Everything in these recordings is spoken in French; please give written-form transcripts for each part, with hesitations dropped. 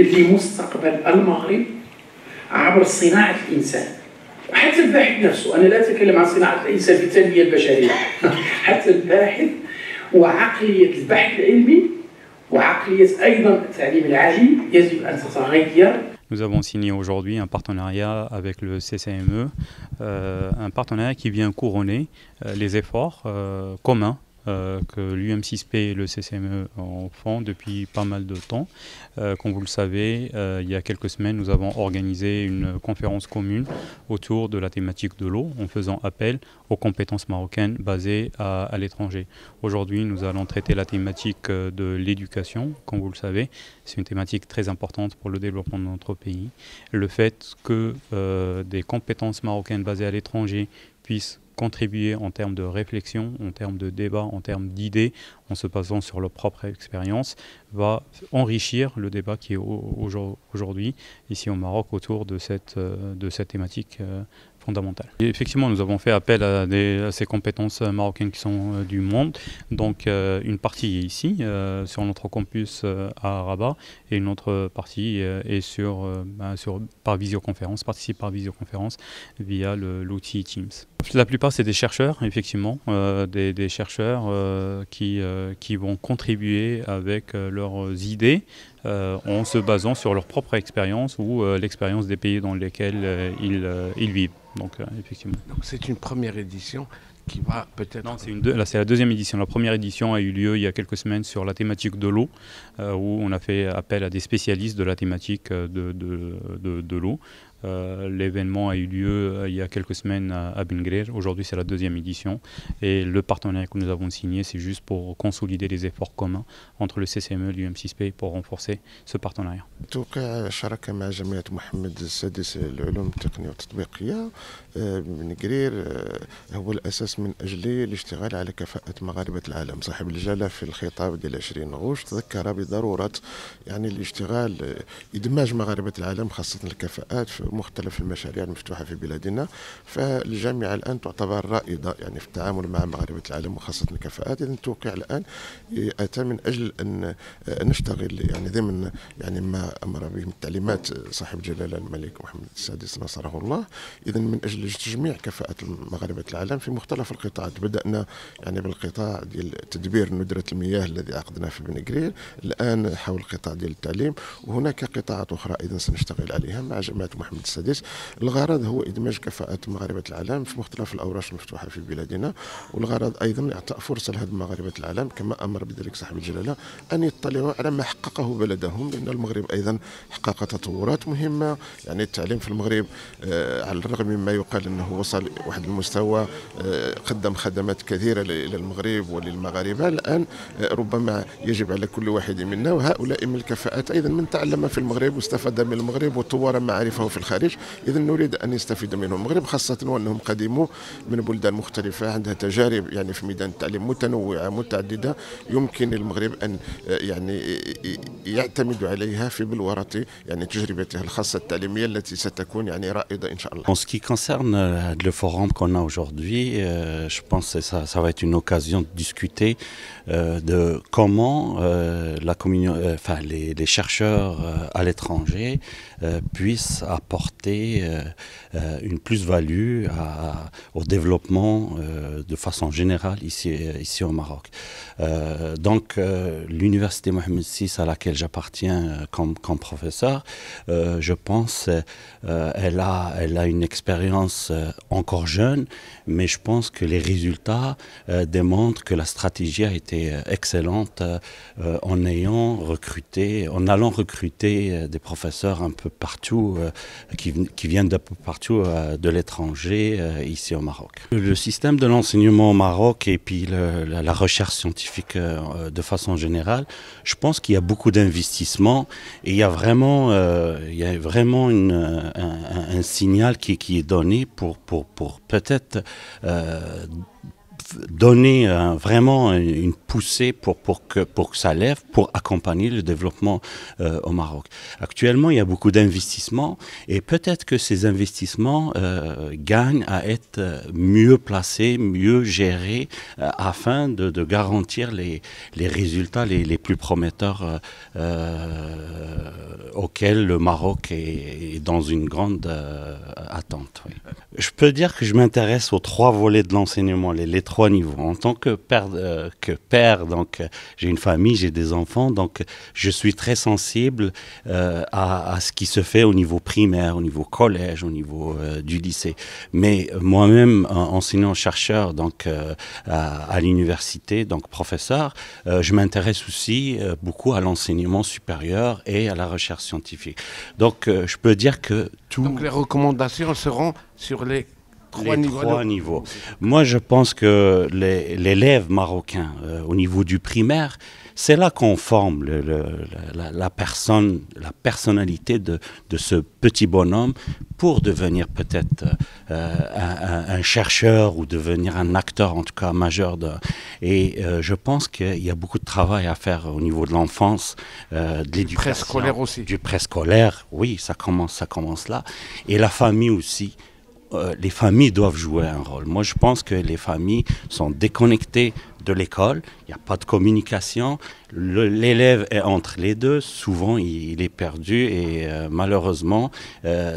لمستقبل المغرب عبر صناعة الإنسان. حتى الباحث نفسه، أنا لا أتكلم عن صناعة الإنسان في التنمية البشرية حتى الباحث وعقلية البحث العلمي وعقلية أيضا التعليم العالي يجب أن تتغير. Nous avons signé aujourd'hui un partenariat avec le CCME, un partenariat qui vient couronner les efforts communs que l'UM6P et le CCME en font depuis pas mal de temps. Comme vous le savez, il y a quelques semaines, nous avons organisé une conférence commune autour de la thématique de l'eau en faisant appel aux compétences marocaines basées à l'étranger. Aujourd'hui, nous allons traiter la thématique de l'éducation. Comme vous le savez, c'est une thématique très importante pour le développement de notre pays. Le fait que des compétences marocaines basées à l'étranger puissent contribuer en termes de réflexion, en termes de débat, en termes d'idées, en se basant sur leur propre expérience, va enrichir le débat qui est aujourd'hui ici au Maroc autour de cette thématique fondamentale. Et effectivement, nous avons fait appel à ces compétences marocaines qui sont du monde. Donc une partie est ici, sur notre campus à Rabat, et une autre partie est par visioconférence, participe par visioconférence via l'outil Teams. La plupart, c'est des chercheurs, effectivement, des chercheurs qui vont contribuer avec leurs idées en se basant sur leur propre expérience ou l'expérience des pays dans lesquels ils vivent. Donc, effectivement. Donc c'est une première édition qui va peut-être... Non, là c'est la deuxième édition. La première édition a eu lieu il y a quelques semaines sur la thématique de l'eau, où on a fait appel à des spécialistes de la thématique de l'eau. L'événement a eu lieu il y a quelques semaines à Ben Guerir. Aujourd'hui, c'est la deuxième édition. Et le partenariat que nous avons signé, c'est juste pour consolider les efforts communs entre le CCME et l'UM6P pour renforcer ce partenariat. توقيع شراكة مع جمعية محمد السادس للعلوم التقنية والتطبيقية بن قرير هو الأساس من أجل الاشتغال على كفاءة مغاربة العالم. صاحب الجلالة في الخطاب ديال 20 غشت تذكر بضرورة يعني الاشتغال إدماج مغاربة العالم خاصة الكفاءات في مختلف المشاريع المفتوحة في بلادنا. فالجامعة الآن تعتبر رائدة يعني في التعامل مع مغاربة العالم وخاصة الكفاءات. إذن التوقيع الآن أتى من أجل أن نشتغل يعني ضمن يعني ما أمر به التعليمات صاحب الجلالة الملك محمد السادس نصره الله. إذن من أجل تجميع كفاءة مغاربة العالم في مختلف القطاعات. بدأنا يعني بالقطاع ديال تدبير ندرة المياه الذي عقدناه في بن قرير، الآن حول القطاع ديال التعليم، وهناك قطاعات أخرى إذن سنشتغل عليها مع جماعة محمد السادس. الغرض هو إدماج كفاءة مغاربة العالم في مختلف الأوراش المفتوحة في بلادنا، والغرض أيضا إعطاء فرصة لهذه مغاربة العالم كما أمر بذلك صاحب الجلالة أن يطلعوا على ما حققه بلدهم، لأن المغرب أيضا حقق تطورات مهمة. يعني التعليم في المغرب على الرغم مما يقال أنه وصل واحد المستوى قدم خدمات كثيرة إلى المغرب وللمغاربة، الآن ربما يجب على كل واحد منا وهؤلاء من الكفاءات أيضا من تعلم في المغرب واستفاد من المغرب وطور معارفه في الخارج. إذا نريد أن يستفيد منهم المغرب، خاصة وأنهم قدموا من بلدان مختلفة عندها تجارب يعني في ميدان التعليم متنوعة متعددة، يمكن للمغرب أن يعني يعتمد عليها في بلورة يعني تجربتها الخاصة التعليمية التي ستكون يعني رائدة إن شاء الله. En ce qui concerne le forum qu'on a aujourd'hui, je pense que ça va être une occasion de discuter de comment les chercheurs à l'étranger puissent apporter une plus-value au développement de façon générale ici au Maroc. Donc l'université Mohamed VI à laquelle j'appartiens comme professeur, je pense elle a une expérience encore jeune, mais je pense que les résultats démontrent que la stratégie a été excellente en allant recruter des professeurs un peu partout, qui viennent d'un peu partout de l'étranger ici au Maroc. Le système de l'enseignement au Maroc et puis la recherche scientifique de façon générale, je pense qu'il y a beaucoup d'investissements et il y a vraiment un signal qui est donné pour peut-être donner vraiment une poussée pour que ça lève, pour accompagner le développement au Maroc. Actuellement, il y a beaucoup d'investissements et peut-être que ces investissements gagnent à être mieux placés, mieux gérés afin de garantir les résultats les plus prometteurs auxquels le Maroc est dans une grande attente. Oui. Je peux dire que je m'intéresse aux 3 volets de l'enseignement, les 3 niveaux. En tant que père, donc j'ai une famille, j'ai des enfants, donc je suis très sensible à ce qui se fait au niveau primaire, au niveau collège, au niveau du lycée. Mais moi-même, enseignant-chercheur donc à l'université, donc professeur, je m'intéresse aussi beaucoup à l'enseignement supérieur et à la recherche scientifique. Donc je peux dire que tout... Donc les recommandations seront sur les 3 niveaux. Moi, je pense que l'élève marocain, au niveau du primaire, c'est là qu'on forme la personnalité de ce petit bonhomme pour devenir peut-être un chercheur ou devenir un acteur, en tout cas majeur. Et je pense qu'il y a beaucoup de travail à faire au niveau de l'enfance, de l'éducation. Préscolaire aussi. Du préscolaire, oui, ça commence là. Et la famille aussi. Les familles doivent jouer un rôle. Moi, je pense que les familles sont déconnectées de l'école. Il n'y a pas de communication. L'élève est entre les deux. Souvent, il est perdu et malheureusement,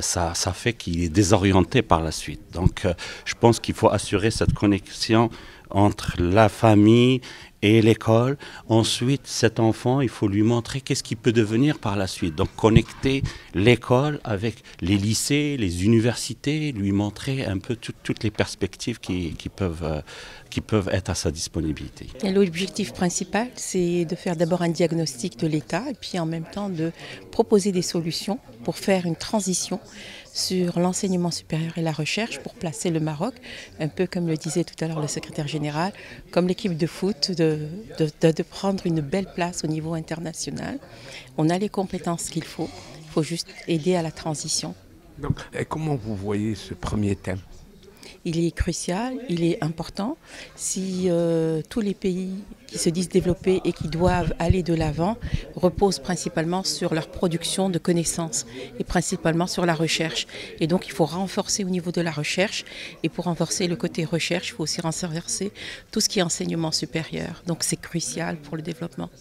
ça fait qu'il est désorienté par la suite. Donc, je pense qu'il faut assurer cette connexion entre la famille et l'école. Ensuite, cet enfant, il faut lui montrer qu'est-ce qu'il peut devenir par la suite. Donc, connecter l'école avec les lycées, les universités, lui montrer un peu toutes les perspectives qui peuvent être à sa disponibilité. L'objectif principal, c'est de faire d'abord un diagnostic de l'état et puis en même temps de proposer des solutions pour faire une transition sur l'enseignement supérieur et la recherche pour placer le Maroc, un peu comme le disait tout à l'heure le secrétaire général, comme l'équipe de foot, de prendre une belle place au niveau international. On a les compétences qu'il faut juste aider à la transition. Donc, et comment vous voyez ce premier thème ? Il est crucial, il est important. Si tous les pays qui se disent développés et qui doivent aller de l'avant reposent principalement sur leur production de connaissances et principalement sur la recherche. Et donc il faut renforcer au niveau de la recherche. Et pour renforcer le côté recherche, il faut aussi renforcer tout ce qui est enseignement supérieur. Donc c'est crucial pour le développement.